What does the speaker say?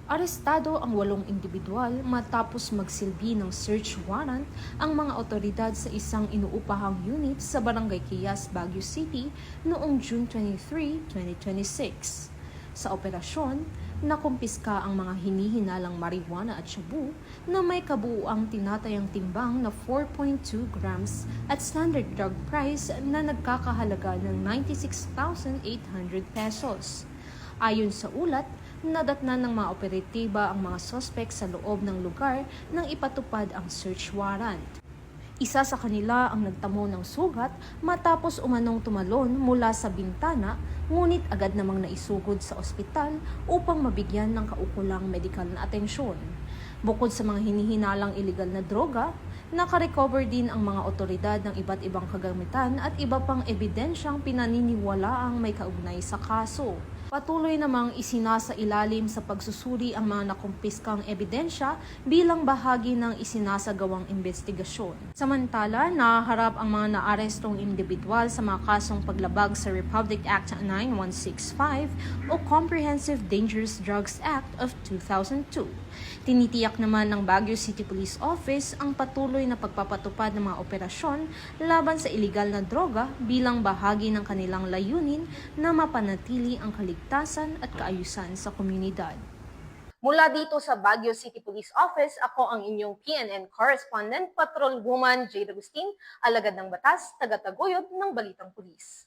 Arestado ang 8 individual matapos magsilbi ng search warrant ang mga otoridad sa isang inuupahang unit sa Barangay Quiyas, Baguio City noong June 23, 2026. Sa operasyon, nakumpiska ang mga hinihinalang marijuana at shabu na may kabuuang tinatayang timbang na 4.2 grams at standard drug price na nagkakahalaga ng 96,800 pesos. Ayon sa ulat, nadatnan ng mga operatiba ang mga sospek sa loob ng lugar nang ipatupad ang search warrant. Isa sa kanila ang nagtamo ng sugat matapos umanong tumalon mula sa bintana, ngunit agad namang naisugod sa ospital upang mabigyan ng kaukulang medikal na atensyon. Bukod sa mga hinihinalang iligal na droga, nakarecover din ang mga otoridad ng iba't ibang kagamitan at iba pang ebidensyang pinaniniwalaang may kaugnay sa kaso. Patuloy namang isinasailalim sa pagsusuri ang mga nakumpiskang ebidensya bilang bahagi ng isinasagawang investigasyon. Samantala, nahaharap ang mga naarestong individual sa mga kasong paglabag sa Republic Act 9165 o Comprehensive Dangerous Drugs Act of 2002. Tinitiyak naman ng Baguio City Police Office ang patuloy na pagpapatupad ng mga operasyon laban sa iligal na droga bilang bahagi ng kanilang layunin na mapanatili ang kaligtasan at kaayusan sa komunidad. Mula dito sa Baguio City Police Office, ako ang inyong PNN correspondent, Patrol Woman Jade Agustin, alagad ng batas, taga-taguyod ng Balitang Pulis.